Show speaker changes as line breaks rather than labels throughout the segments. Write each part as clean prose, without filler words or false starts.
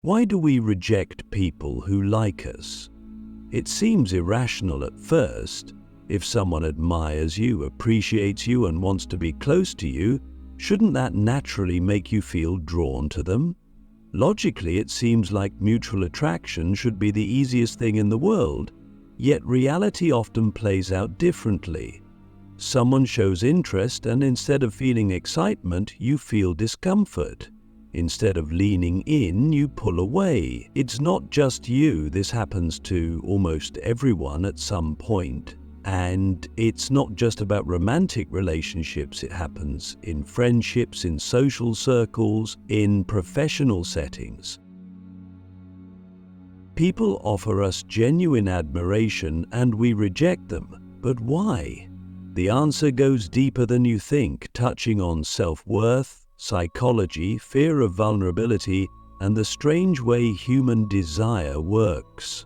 Why do we reject people who like us? It seems irrational at first. If someone admires you, appreciates you, and wants to be close to you, shouldn't that naturally make you feel drawn to them? Logically, it seems like mutual attraction should be the easiest thing in the world, yet reality often plays out differently. Someone shows interest, and instead of feeling excitement, you feel discomfort. Instead of leaning in, you pull away. It's not just you, this happens to almost everyone at some point. And it's not just about romantic relationships, it happens in friendships, in social circles, in professional settings. People offer us genuine admiration and we reject them. But why? The answer goes deeper than you think, touching on self-worth, psychology, fear of vulnerability, and the strange way human desire works.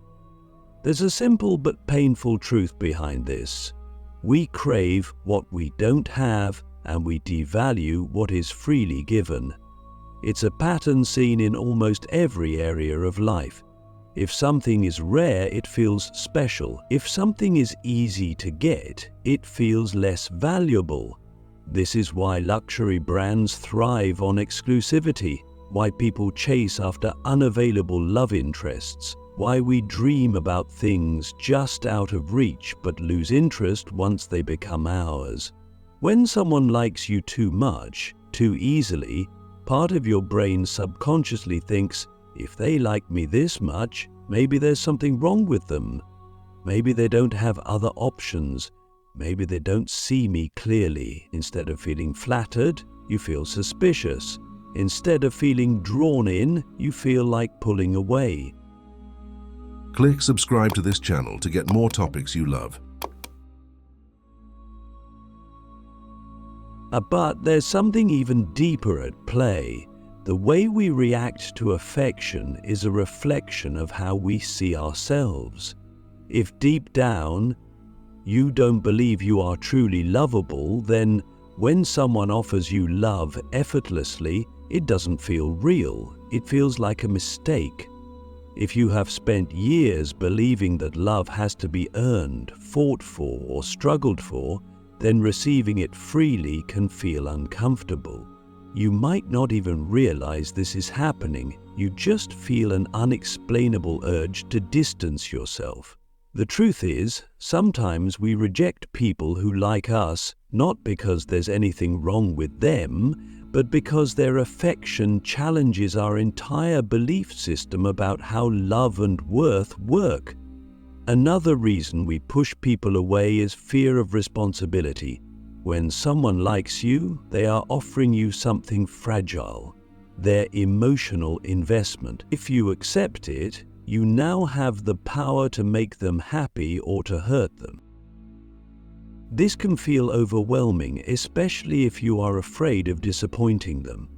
There's a simple but painful truth behind this. We crave what we don't have, and we devalue what is freely given. It's a pattern seen in almost every area of life. If something is rare, it feels special. If something is easy to get, it feels less valuable. This is why luxury brands thrive on exclusivity, why people chase after unavailable love interests, why we dream about things just out of reach but lose interest once they become ours. When someone likes you too much, too easily, part of your brain subconsciously thinks, if they like me this much, maybe there's something wrong with them. Maybe they don't have other options. Maybe they don't see me clearly. Instead of feeling flattered, you feel suspicious. Instead of feeling drawn in, you feel like pulling away.
Click subscribe to this channel to get more topics you love.
But there's something even deeper at play. The way we react to affection is a reflection of how we see ourselves. If deep down you don't believe you are truly lovable, then when someone offers you love effortlessly, it doesn't feel real. It feels like a mistake. If you have spent years believing that love has to be earned, fought for, or struggled for, then receiving it freely can feel uncomfortable. You might not even realize this is happening. You just feel an unexplainable urge to distance yourself. The truth is, sometimes we reject people who like us not because there's anything wrong with them, but because their affection challenges our entire belief system about how love and worth work. Another reason we push people away is fear of responsibility. When someone likes you, they are offering you something fragile, their emotional investment. If you accept it, you now have the power to make them happy or to hurt them. This can feel overwhelming, especially if you are afraid of disappointing them.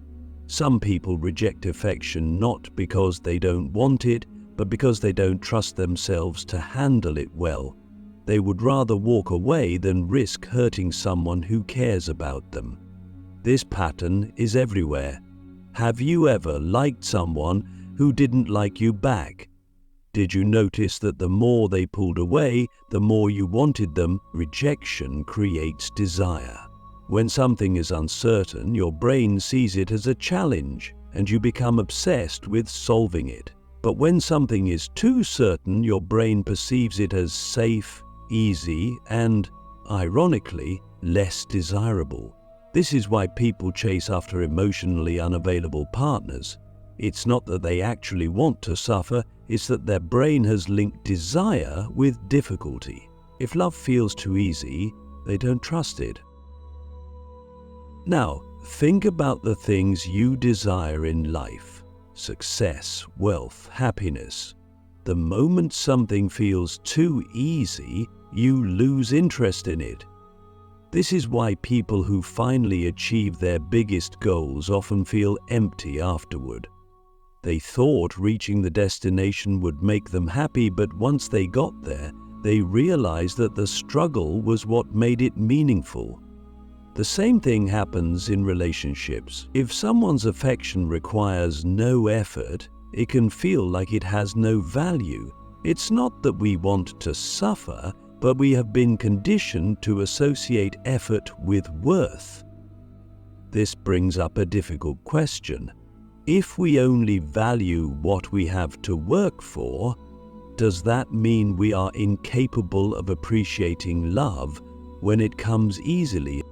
Some people reject affection not because they don't want it, but because they don't trust themselves to handle it well. They would rather walk away than risk hurting someone who cares about them. This pattern is everywhere. Have you ever liked someone who didn't like you back? Did you notice that the more they pulled away, the more you wanted them? Rejection creates desire. When something is uncertain, your brain sees it as a challenge, and you become obsessed with solving it. But when something is too certain, your brain perceives it as safe, easy, and, ironically, less desirable. This is why people chase after emotionally unavailable partners. It's not that they actually want to suffer, it's that their brain has linked desire with difficulty. If love feels too easy, they don't trust it. Now, think about the things you desire in life: success, wealth, happiness. The moment something feels too easy, you lose interest in it. This is why people who finally achieve their biggest goals often feel empty afterward. They thought reaching the destination would make them happy, but once they got there, they realized that the struggle was what made it meaningful. The same thing happens in relationships. If someone's affection requires no effort, It can feel like it has no value. It's not that we want to suffer, but we have been conditioned to associate effort with worth. This brings up a difficult question. If we only value what we have to work for, does that mean we are incapable of appreciating love when it comes easily?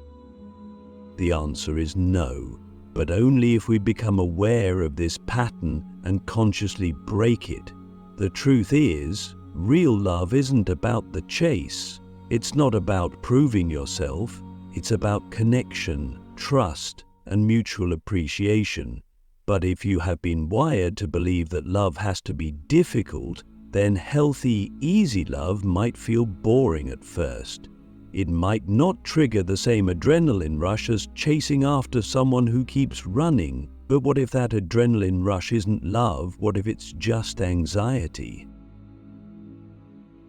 The answer is no, but only if we become aware of this pattern and consciously break it. The truth is, real love isn't about the chase. It's not about proving yourself. It's about connection, trust, and mutual appreciation. But if you have been wired to believe that love has to be difficult, then healthy, easy love might feel boring at first. It might not trigger the same adrenaline rush as chasing after someone who keeps running. But what if that adrenaline rush isn't love? What if it's just anxiety?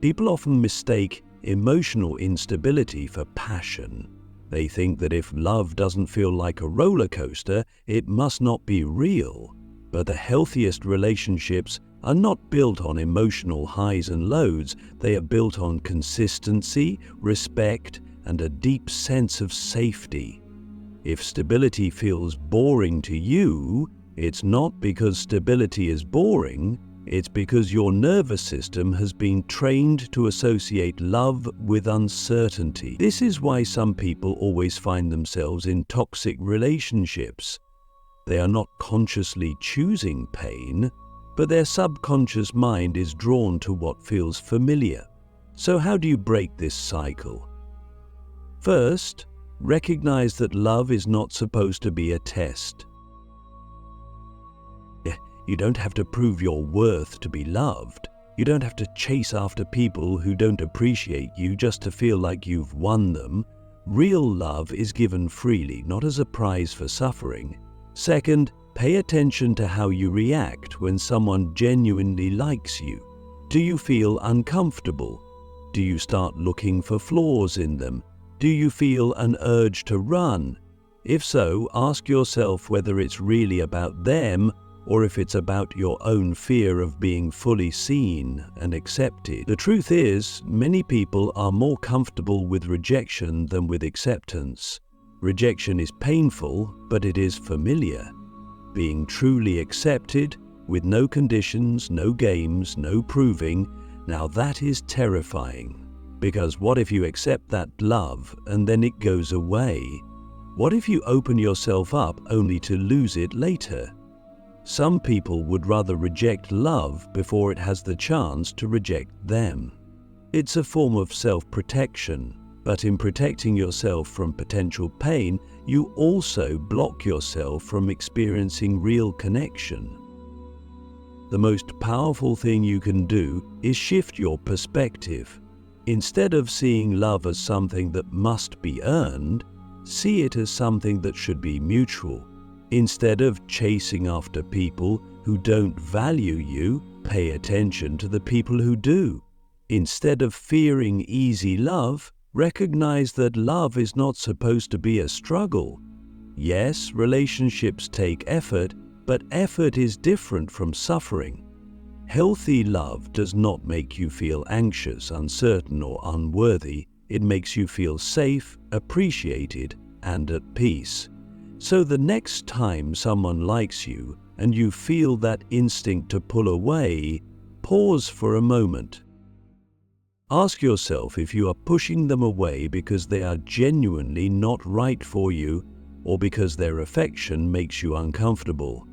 People often mistake emotional instability for passion. They think that if love doesn't feel like a roller coaster, it must not be real. But the healthiest relationships are not built on emotional highs and lows. They are built on consistency, respect, and a deep sense of safety. If stability feels boring to you, it's not because stability is boring. It's because your nervous system has been trained to associate love with uncertainty. This is why some people always find themselves in toxic relationships. They are not consciously choosing pain, but their subconscious mind is drawn to what feels familiar. So how do you break this cycle? First, recognize that love is not supposed to be a test. You don't have to prove your worth to be loved. You don't have to chase after people who don't appreciate you just to feel like you've won them. Real love is given freely, not as a prize for suffering. Second, pay attention to how you react when someone genuinely likes you. Do you feel uncomfortable? Do you start looking for flaws in them? Do you feel an urge to run? If so, ask yourself whether it's really about them or if it's about your own fear of being fully seen and accepted. The truth is, many people are more comfortable with rejection than with acceptance. Rejection is painful, but it is familiar. Being truly accepted, with no conditions, no games, no proving, now that is terrifying. Because what if you accept that love and then it goes away? What if you open yourself up only to lose it later? Some people would rather reject love before it has the chance to reject them. It's a form of self-protection, but in protecting yourself from potential pain, you also block yourself from experiencing real connection. The most powerful thing you can do is shift your perspective. Instead of seeing love as something that must be earned, see it as something that should be mutual. Instead of chasing after people who don't value you, pay attention to the people who do. Instead of fearing easy love, recognize that love is not supposed to be a struggle. Yes, relationships take effort, but effort is different from suffering. Healthy love does not make you feel anxious, uncertain, or unworthy. It makes you feel safe, appreciated, and at peace. So the next time someone likes you and you feel that instinct to pull away, pause for a moment. Ask yourself if you are pushing them away because they are genuinely not right for you or because their affection makes you uncomfortable.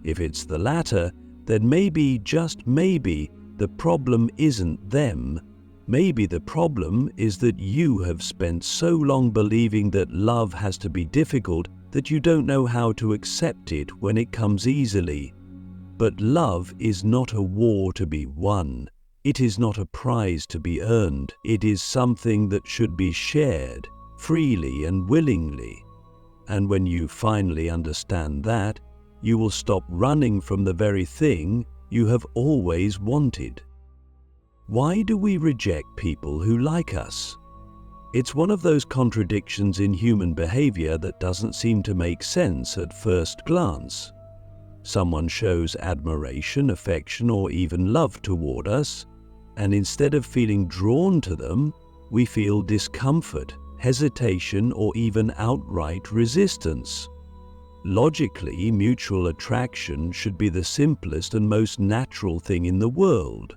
If it's the latter, then maybe, just maybe, the problem isn't them. Maybe the problem is that you have spent so long believing that love has to be difficult that you don't know how to accept it when it comes easily. But love is not a war to be won. It is not a prize to be earned. It is something that should be shared freely and willingly. And when you finally understand that, you will stop running from the very thing you have always wanted. Why do we reject people who like us? It's one of those contradictions in human behavior that doesn't seem to make sense at first glance. Someone shows admiration, affection, or even love toward us, and instead of feeling drawn to them, we feel discomfort, hesitation, or even outright resistance. Logically, mutual attraction should be the simplest and most natural thing in the world.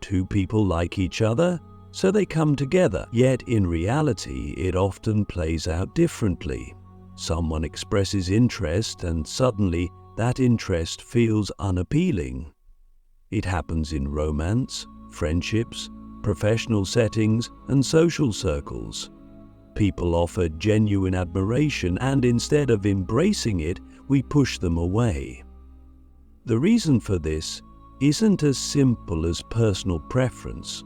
Two people like each other, so they come together. Yet in reality, it often plays out differently. Someone expresses interest and suddenly that interest feels unappealing. It happens in romance, friendships, professional settings, and social circles. People offer genuine admiration, and instead of embracing it, we push them away. The reason for this isn't as simple as personal preference.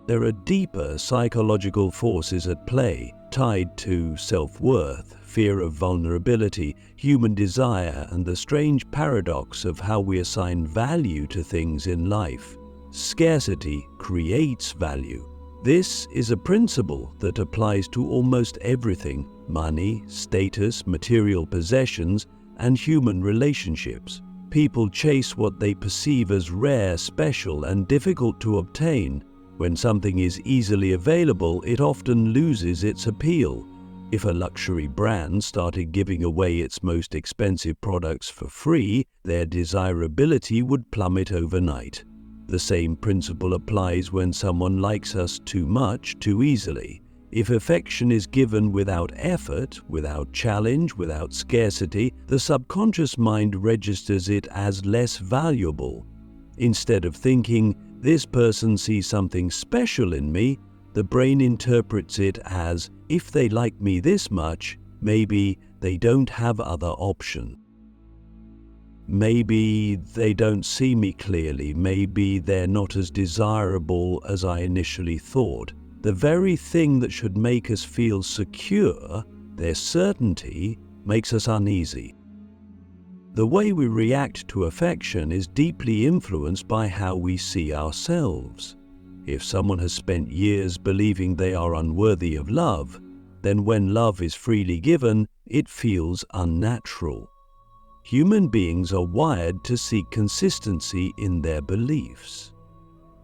There are deeper psychological forces at play, tied to self-worth, fear of vulnerability, human desire, and the strange paradox of how we assign value to things in life. Scarcity creates value. This is a principle that applies to almost everything: money, status, material possessions, and human relationships. People chase what they perceive as rare, special, and difficult to obtain. When something is easily available, it often loses its appeal. If a luxury brand started giving away its most expensive products for free, their desirability would plummet overnight. The same principle applies when someone likes us too much, too easily. If affection is given without effort, without challenge, without scarcity, the subconscious mind registers it as less valuable. Instead of thinking, "This person sees something special in me," the brain interprets it as, "If they like me this much, maybe they don't have other option. Maybe they don't see me clearly. Maybe they're not as desirable as I initially thought." The very thing that should make us feel secure, their certainty, makes us uneasy. The way we react to affection is deeply influenced by how we see ourselves. If someone has spent years believing they are unworthy of love, then when love is freely given, it feels unnatural. Human beings are wired to seek consistency in their beliefs.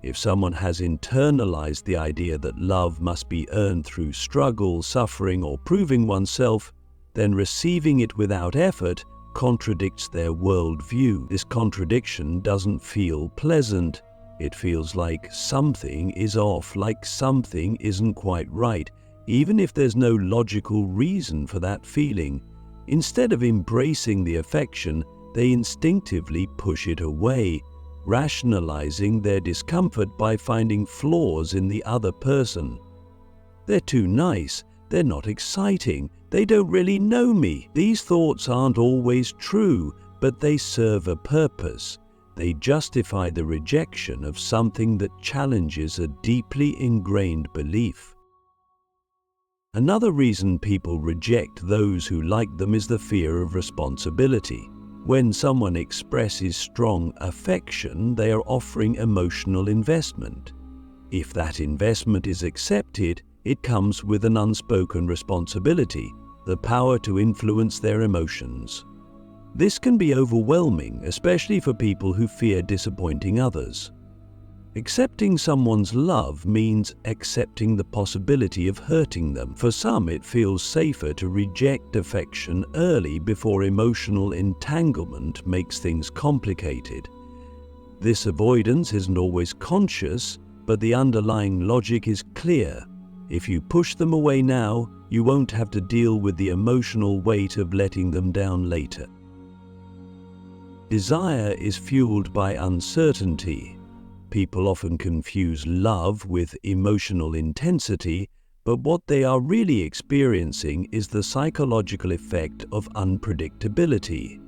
If someone has internalized the idea that love must be earned through struggle, suffering, or proving oneself, then receiving it without effort contradicts their worldview. This contradiction doesn't feel pleasant. It feels like something is off, like something isn't quite right, even if there's no logical reason for that feeling. Instead of embracing the affection, they instinctively push it away, rationalizing their discomfort by finding flaws in the other person. "They're too nice. They're not exciting. They don't really know me." These thoughts aren't always true, but they serve a purpose. They justify the rejection of something that challenges a deeply ingrained belief. Another reason people reject those who like them is the fear of responsibility. When someone expresses strong affection, they are offering emotional investment. If that investment is accepted, it comes with an unspoken responsibility, the power to influence their emotions. This can be overwhelming, especially for people who fear disappointing others. Accepting someone's love means accepting the possibility of hurting them. For some, it feels safer to reject affection early before emotional entanglement makes things complicated. This avoidance isn't always conscious, but the underlying logic is clear. If you push them away now, you won't have to deal with the emotional weight of letting them down later. Desire is fueled by uncertainty. People often confuse love with emotional intensity, but what they are really experiencing is the psychological effect of unpredictability.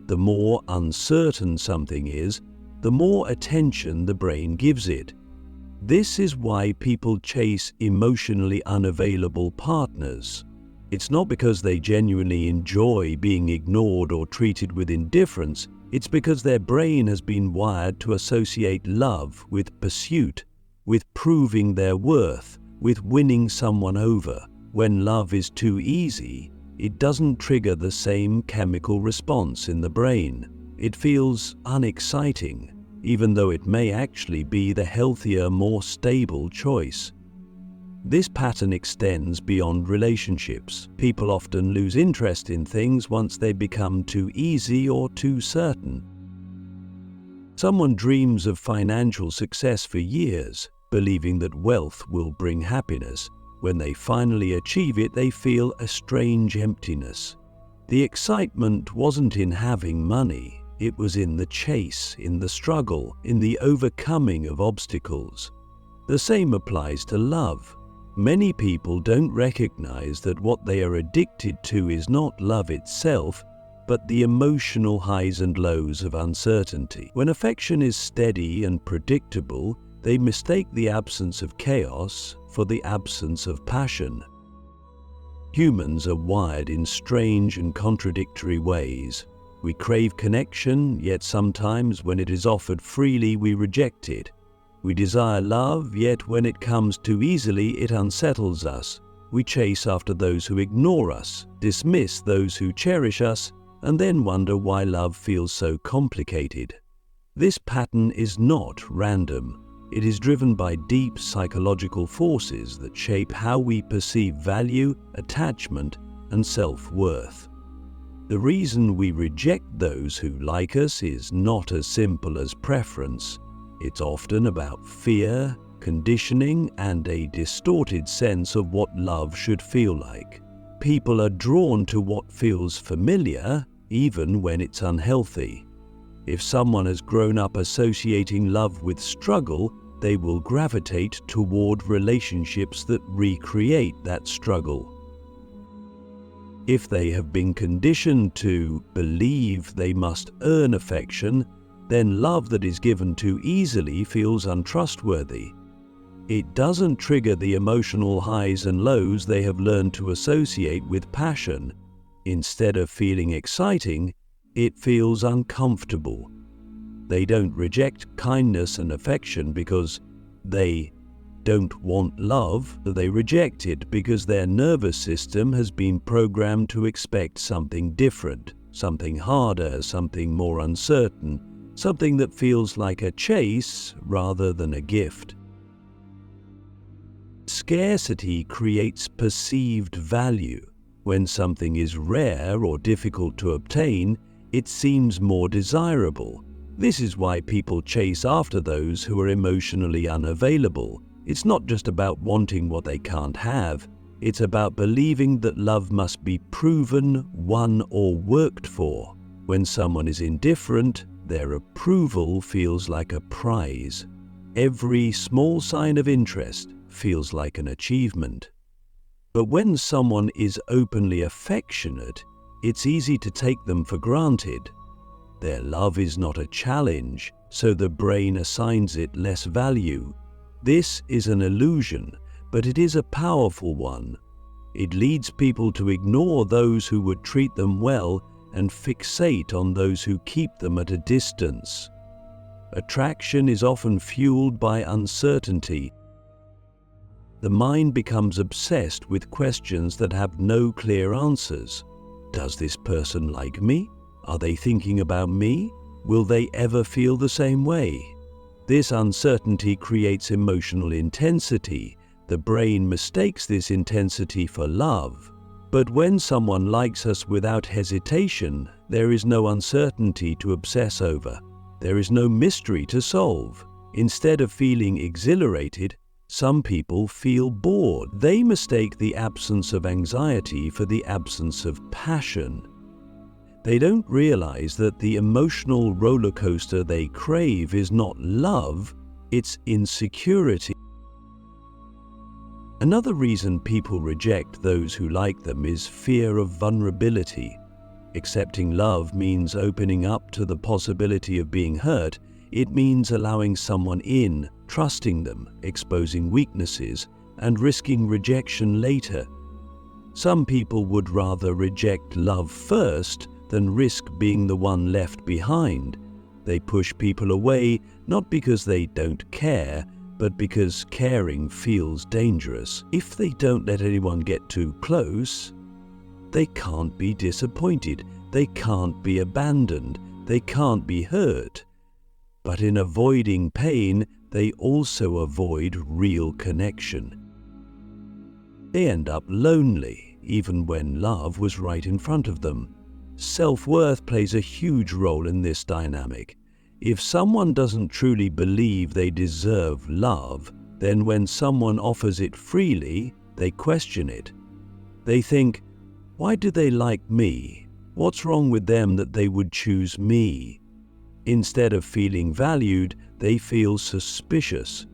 The more uncertain something is, the more attention the brain gives it. This is why people chase emotionally unavailable partners. It's not because they genuinely enjoy being ignored or treated with indifference. It's because their brain has been wired to associate love with pursuit, with proving their worth, with winning someone over. When love is too easy, it doesn't trigger the same chemical response in the brain. It feels unexciting, even though it may actually be the healthier, more stable choice. This pattern extends beyond relationships. People often lose interest in things once they become too easy or too certain. Someone dreams of financial success for years, believing that wealth will bring happiness. When they finally achieve it, they feel a strange emptiness. The excitement wasn't in having money. It was in the chase, in the struggle, in the overcoming of obstacles. The same applies to love. Many people don't recognize that what they are addicted to is not love itself, but the emotional highs and lows of uncertainty. When affection is steady and predictable, they mistake the absence of chaos for the absence of passion. Humans are wired in strange and contradictory ways. We crave connection, yet sometimes when it is offered freely, we reject it. We desire love, yet when it comes too easily, it unsettles us. We chase after those who ignore us, dismiss those who cherish us, and then wonder why love feels so complicated. This pattern is not random. It is driven by deep psychological forces that shape how we perceive value, attachment, and self-worth. The reason we reject those who like us is not as simple as preference. It's often about fear, conditioning, and a distorted sense of what love should feel like. People are drawn to what feels familiar, even when it's unhealthy. If someone has grown up associating love with struggle, they will gravitate toward relationships that recreate that struggle. If they have been conditioned to believe they must earn affection, then love that is given too easily feels untrustworthy. It doesn't trigger the emotional highs and lows they have learned to associate with passion. Instead of feeling exciting, it feels uncomfortable. They don't reject kindness and affection because they don't want love. They reject it because their nervous system has been programmed to expect something different, something harder, something more uncertain, something that feels like a chase rather than a gift. Scarcity creates perceived value. When something is rare or difficult to obtain, it seems more desirable. This is why people chase after those who are emotionally unavailable. It's not just about wanting what they can't have. It's about believing that love must be proven, won, or worked for. When someone is indifferent, their approval feels like a prize. Every small sign of interest feels like an achievement. But when someone is openly affectionate, it's easy to take them for granted. Their love is not a challenge, so the brain assigns it less value. This is an illusion, but it is a powerful one. It leads people to ignore those who would treat them well and fixate on those who keep them at a distance. Attraction is often fueled by uncertainty. The mind becomes obsessed with questions that have no clear answers. Does this person like me? Are they thinking about me? Will they ever feel the same way? This uncertainty creates emotional intensity. The brain mistakes this intensity for love. But when someone likes us without hesitation, there is no uncertainty to obsess over. There is no mystery to solve. Instead of feeling exhilarated, some people feel bored. They mistake the absence of anxiety for the absence of passion. They don't realize that the emotional roller coaster they crave is not love, it's insecurity. Another reason people reject those who like them is fear of vulnerability. Accepting love means opening up to the possibility of being hurt. It means allowing someone in, trusting them, exposing weaknesses, and risking rejection later. Some people would rather reject love first than risk being the one left behind. They push people away not because they don't care, but because caring feels dangerous. If they don't let anyone get too close, They can't be disappointed. They can't be abandoned. They can't be hurt. But in avoiding pain, they also avoid real connection. They end up lonely, even when love was right in front of them. Self-worth plays a huge role in this dynamic. If someone doesn't truly believe they deserve love, then when someone offers it freely, they question it. They think, why do they like me? What's wrong with them that they would choose me? Instead of feeling valued, they feel suspicious.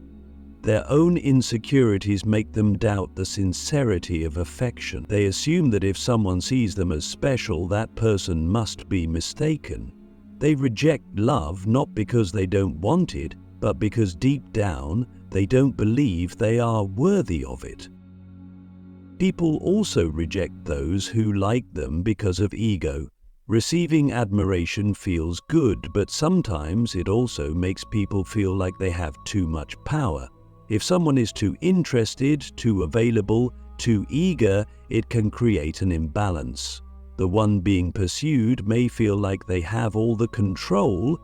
Their own insecurities make them doubt the sincerity of affection. They assume that if someone sees them as special, that person must be mistaken. They reject love not because they don't want it, but because deep down, they don't believe they are worthy of it. People also reject those who like them because of ego. Receiving admiration feels good, but sometimes it also makes people feel like they have too much power. If someone is too interested, too available, too eager, it can create an imbalance. The one being pursued may feel like they have all the control,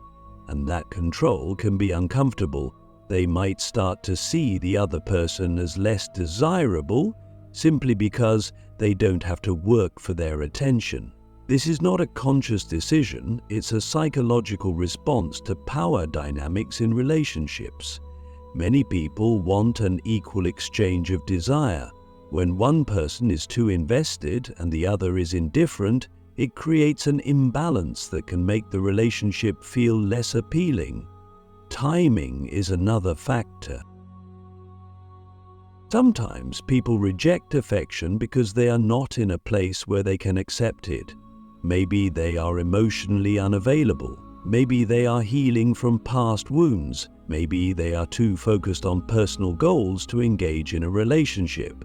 and that control can be uncomfortable. They might start to see the other person as less desirable simply because they don't have to work for their attention. This is not a conscious decision, it's a psychological response to power dynamics in relationships. Many people want an equal exchange of desire. When one person is too invested and the other is indifferent, it creates an imbalance that can make the relationship feel less appealing. Timing is another factor. Sometimes people reject affection because they are not in a place where they can accept it. Maybe they are emotionally unavailable. Maybe they are healing from past wounds. Maybe they are too focused on personal goals to engage in a relationship.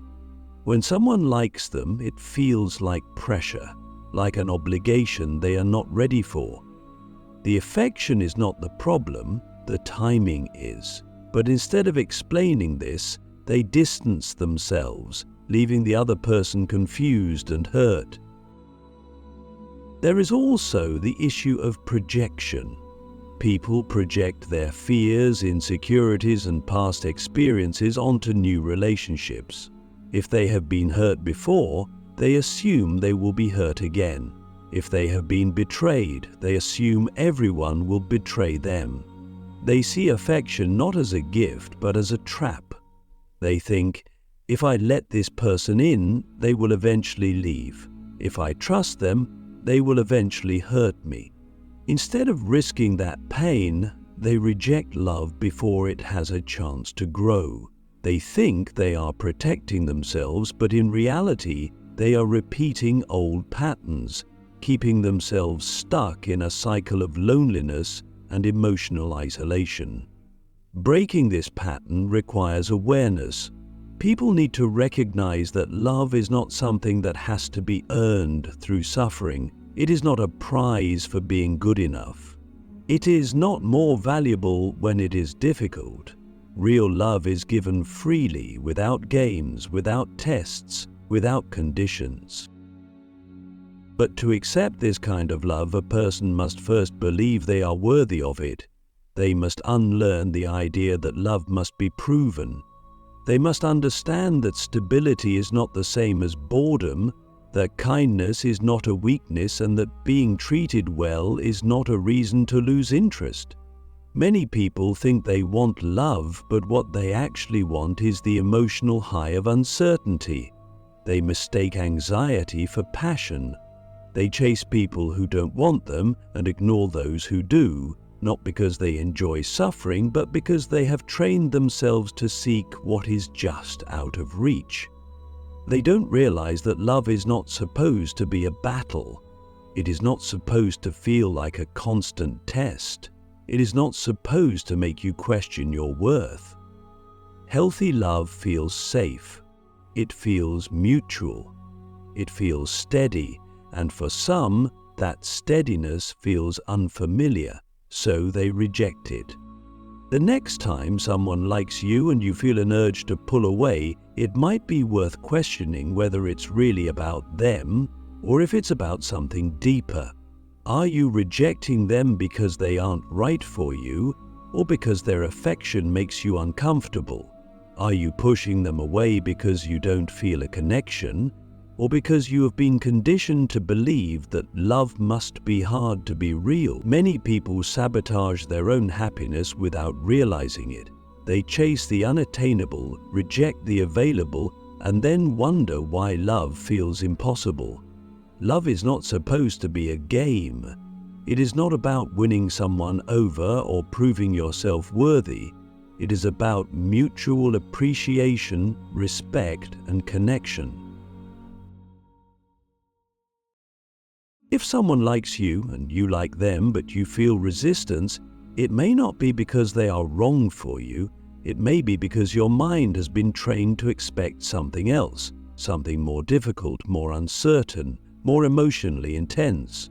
When someone likes them, it feels like pressure, like an obligation they are not ready for. The affection is not the problem, the timing is. But instead of explaining this, they distance themselves, leaving the other person confused and hurt. There is also the issue of projection. People project their fears, insecurities, and past experiences onto new relationships. If they have been hurt before, they assume they will be hurt again. If they have been betrayed, they assume everyone will betray them. They see affection not as a gift, but as a trap. They think, if I let this person in, they will eventually leave. If I trust them, they will eventually hurt me. Instead of risking that pain, they reject love before it has a chance to grow. They think they are protecting themselves, but in reality, they are repeating old patterns, keeping themselves stuck in a cycle of loneliness and emotional isolation. Breaking this pattern requires awareness. People need to recognize that love is not something that has to be earned through suffering. It is not a prize for being good enough. It is not more valuable when it is difficult. Real love is given freely, without games, without tests, without conditions. But to accept this kind of love, a person must first believe they are worthy of it. They must unlearn the idea that love must be proven. They must understand that stability is not the same as boredom, that kindness is not a weakness, and that being treated well is not a reason to lose interest. Many people think they want love, but what they actually want is the emotional high of uncertainty. They mistake anxiety for passion. They chase people who don't want them and ignore those who do, not because they enjoy suffering, but because they have trained themselves to seek what is just out of reach. They don't realize that love is not supposed to be a battle. It is not supposed to feel like a constant test. It is not supposed to make you question your worth. Healthy love feels safe. It feels mutual. It feels steady, and for some, that steadiness feels unfamiliar, so they reject it. The next time someone likes you and you feel an urge to pull away, it might be worth questioning whether it's really about them or if it's about something deeper. Are you rejecting them because they aren't right for you, or because their affection makes you uncomfortable? Are you pushing them away because you don't feel a connection, or because you have been conditioned to believe that love must be hard to be real? Many people sabotage their own happiness without realizing it. They chase the unattainable, reject the available, and then wonder why love feels impossible. Love is not supposed to be a game. It is not about winning someone over or proving yourself worthy. It is about mutual appreciation, respect, and connection. If someone likes you and you like them but you feel resistance, it may not be because they are wrong for you. It may be because your mind has been trained to expect something else, something more difficult, more uncertain, more emotionally intense.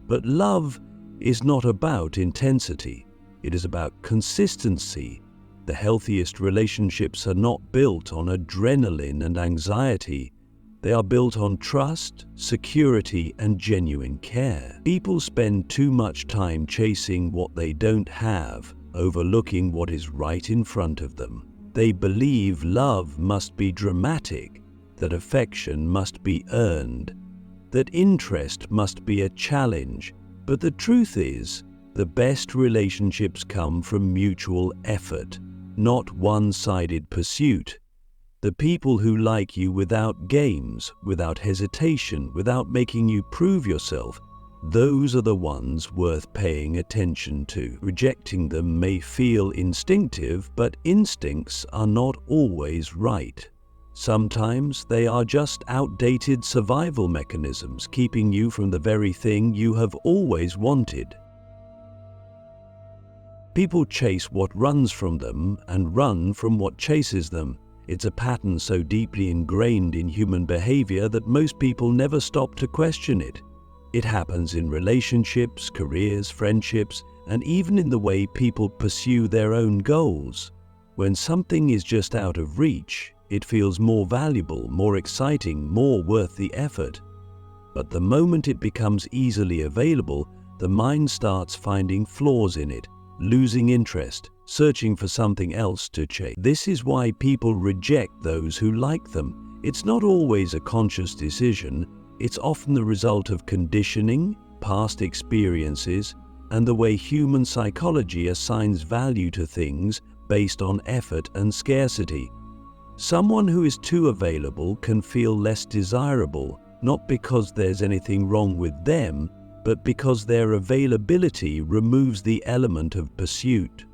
But love is not about intensity. It is about consistency. The healthiest relationships are not built on adrenaline and anxiety. They are built on trust, security, and genuine care. People spend too much time chasing what they don't have, overlooking what is right in front of them. They believe love must be dramatic, that affection must be earned, that interest must be a challenge. But the truth is, the best relationships come from mutual effort, not one-sided pursuit. The people who like you without games, without hesitation, without making you prove yourself, those are the ones worth paying attention to. Rejecting them may feel instinctive, but instincts are not always right. Sometimes they are just outdated survival mechanisms keeping you from the very thing you have always wanted. People chase what runs from them and run from what chases them. It's a pattern so deeply ingrained in human behavior that most people never stop to question it. It happens in relationships, careers, friendships, and even in the way people pursue their own goals. When something is just out of reach, it feels more valuable, more exciting, more worth the effort. But the moment it becomes easily available, the mind starts finding flaws in it, losing interest, searching for something else to chase. This is why people reject those who like them. It's not always a conscious decision. It's often the result of conditioning, past experiences, and the way human psychology assigns value to things based on effort and scarcity. Someone who is too available can feel less desirable, not because there's anything wrong with them, but because their availability removes the element of pursuit.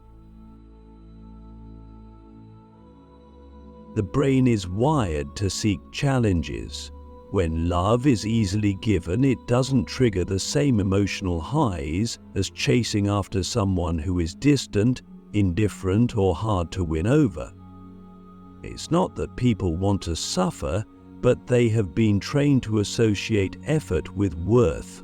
The brain is wired to seek challenges. When love is easily given, it doesn't trigger the same emotional highs as chasing after someone who is distant, indifferent, or hard to win over. It's not that people want to suffer, but they have been trained to associate effort with worth.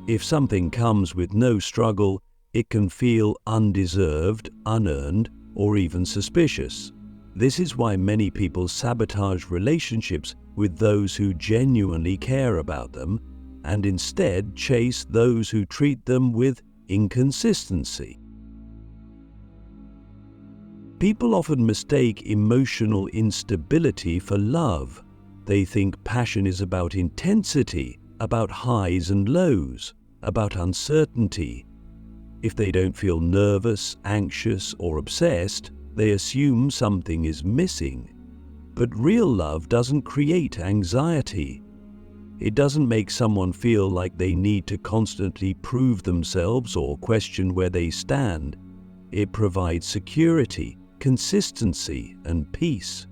If something comes with no struggle, it can feel undeserved, unearned, or even suspicious. This is why many people sabotage relationships with those who genuinely care about them, and instead chase those who treat them with inconsistency. People often mistake emotional instability for love. They think passion is about intensity, about highs and lows, about uncertainty. If they don't feel nervous, anxious, or obsessed, they assume something is missing. But real love doesn't create anxiety. It doesn't make someone feel like they need to constantly prove themselves or question where they stand. It provides security, consistency, and peace.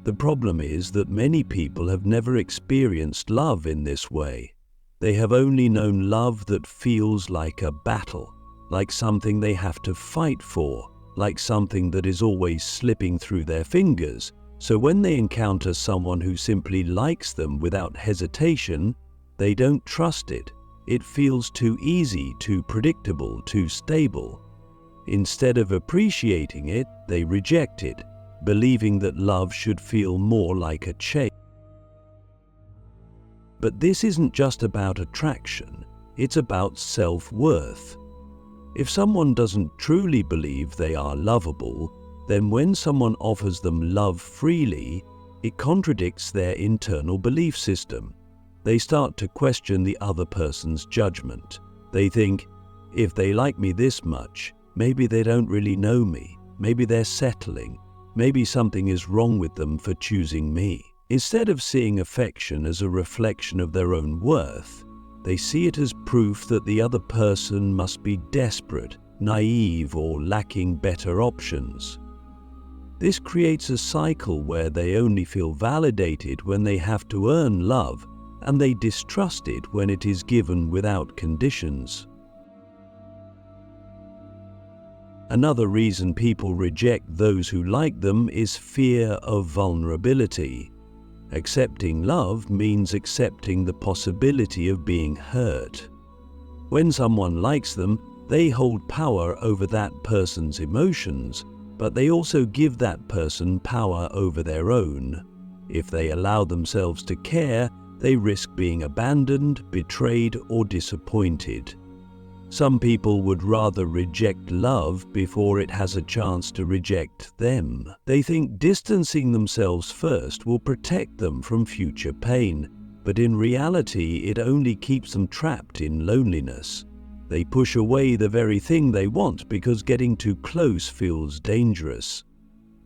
The problem is that many people have never experienced love in this way. They have only known love that feels like a battle, like something they have to fight for, like something that is always slipping through their fingers. So when they encounter someone who simply likes them without hesitation, they don't trust it. It feels too easy, too predictable, too stable. Instead of appreciating it, they reject it, believing that love should feel more like a chase. But this isn't just about attraction, it's about self-worth. If someone doesn't truly believe they are lovable, then when someone offers them love freely, it contradicts their internal belief system. They start to question the other person's judgment. They think, if they like me this much, maybe they don't really know me, maybe they're settling, maybe something is wrong with them for choosing me. Instead of seeing affection as a reflection of their own worth, they see it as proof that the other person must be desperate, naive, or lacking better options. This creates a cycle where they only feel validated when they have to earn love, and they distrust it when it is given without conditions. Another reason people reject those who like them is fear of vulnerability. Accepting love means accepting the possibility of being hurt. When someone likes them, they hold power over that person's emotions, but they also give that person power over their own. If they allow themselves to care, they risk being abandoned, betrayed, or disappointed. Some people would rather reject love before it has a chance to reject them. They think distancing themselves first will protect them from future pain, but in reality it only keeps them trapped in loneliness. They push away the very thing they want because getting too close feels dangerous.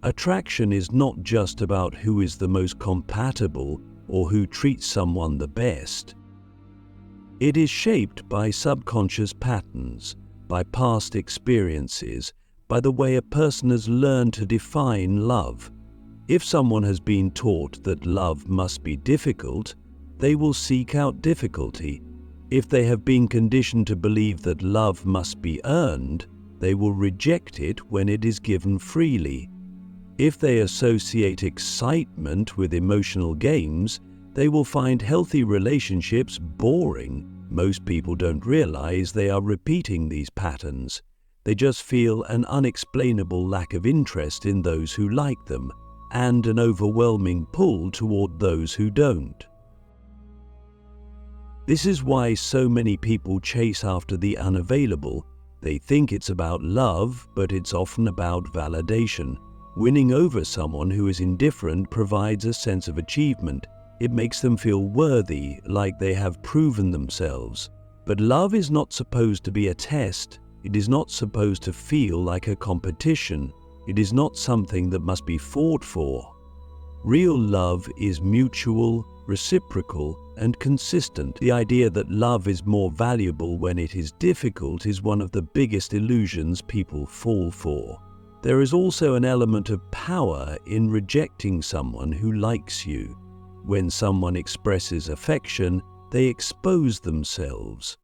Attraction is not just about who is the most compatible or who treats someone the best. It is shaped by subconscious patterns, by past experiences, by the way a person has learned to define love. If someone has been taught that love must be difficult, they will seek out difficulty. If they have been conditioned to believe that love must be earned, they will reject it when it is given freely. If they associate excitement with emotional games, they will find healthy relationships boring. Most people don't realize they are repeating these patterns. They just feel an unexplainable lack of interest in those who like them, and an overwhelming pull toward those who don't. This is why so many people chase after the unavailable. They think it's about love, but it's often about validation. Winning over someone who is indifferent provides a sense of achievement. It makes them feel worthy, like they have proven themselves. But love is not supposed to be a test. It is not supposed to feel like a competition. It is not something that must be fought for. Real love is mutual, reciprocal, and consistent. The idea that love is more valuable when it is difficult is one of the biggest illusions people fall for. There is also an element of power in rejecting someone who likes you. When someone expresses affection, they expose themselves.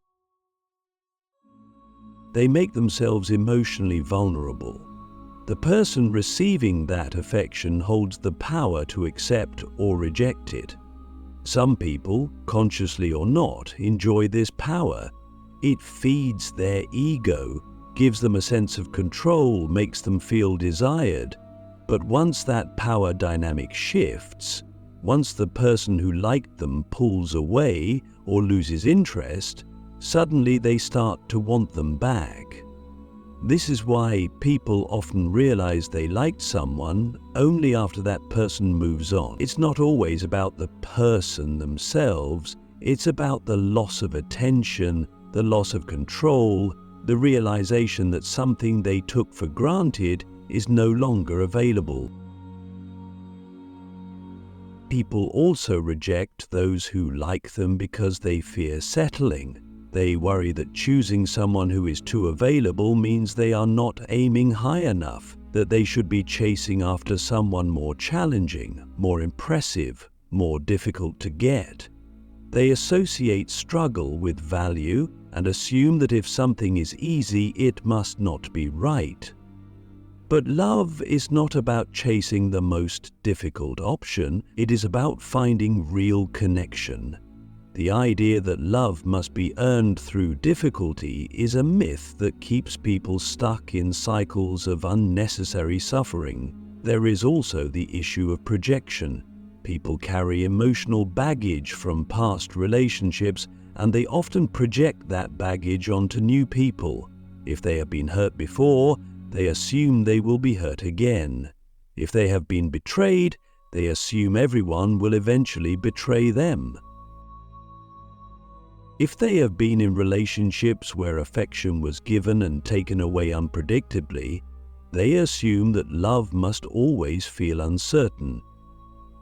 They make themselves emotionally vulnerable. The person receiving that affection holds the power to accept or reject it. Some people, consciously or not, enjoy this power. It feeds their ego, gives them a sense of control, makes them feel desired. But once that power dynamic shifts, once the person who liked them pulls away or loses interest, suddenly they start to want them back. This is why people often realize they liked someone only after that person moves on. It's not always about the person themselves, it's about the loss of attention, the loss of control, the realization that something they took for granted is no longer available. People also reject those who like them because they fear settling. They worry that choosing someone who is too available means they are not aiming high enough, that they should be chasing after someone more challenging, more impressive, more difficult to get. They associate struggle with value and assume that if something is easy, it must not be right. But love is not about chasing the most difficult option, it is about finding real connection. The idea that love must be earned through difficulty is a myth that keeps people stuck in cycles of unnecessary suffering. There is also the issue of projection. People carry emotional baggage from past relationships, and they often project that baggage onto new people. If they have been hurt before, they assume they will be hurt again. If they have been betrayed, they assume everyone will eventually betray them. If they have been in relationships where affection was given and taken away unpredictably, they assume that love must always feel uncertain.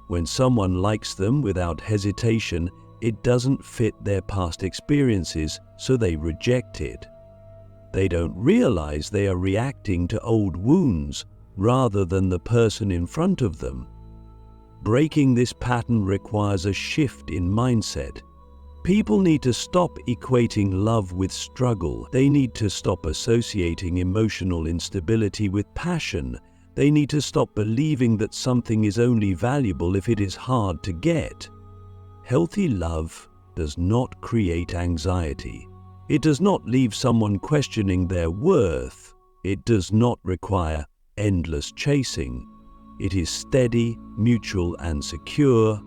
When someone likes them without hesitation, it doesn't fit their past experiences, so they reject it. They don't realize they are reacting to old wounds rather than the person in front of them. Breaking this pattern requires a shift in mindset. People need to stop equating love with struggle. They need to stop associating emotional instability with passion. They need to stop believing that something is only valuable if it is hard to get. Healthy love does not create anxiety. It does not leave someone questioning their worth. It does not require endless chasing. It is steady, mutual, and secure.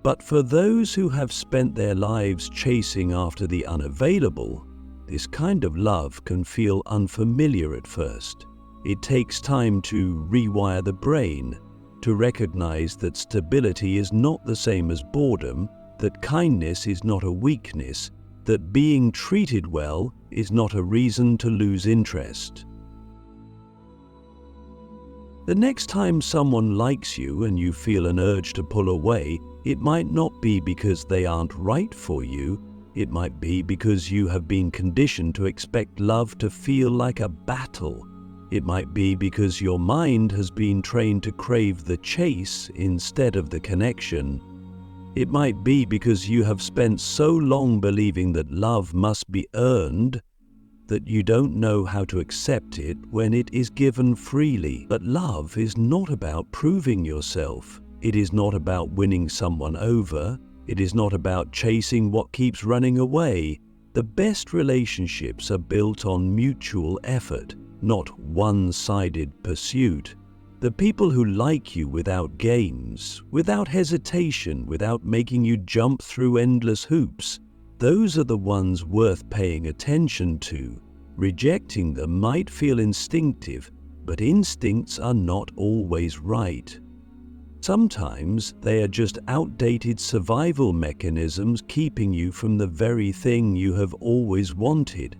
But for those who have spent their lives chasing after the unavailable, this kind of love can feel unfamiliar at first. It takes time to rewire the brain, to recognize that stability is not the same as boredom, that kindness is not a weakness, that being treated well is not a reason to lose interest. The next time someone likes you and you feel an urge to pull away, it might not be because they aren't right for you. It might be because you have been conditioned to expect love to feel like a battle. It might be because your mind has been trained to crave the chase instead of the connection. It might be because you have spent so long believing that love must be earned that you don't know how to accept it when it is given freely. But love is not about proving yourself. It is not about winning someone over. It is not about chasing what keeps running away. The best relationships are built on mutual effort, not one-sided pursuit. The people who like you without games, without hesitation, without making you jump through endless hoops, those are the ones worth paying attention to. Rejecting them might feel instinctive, but instincts are not always right. Sometimes they are just outdated survival mechanisms keeping you from the very thing you have always wanted.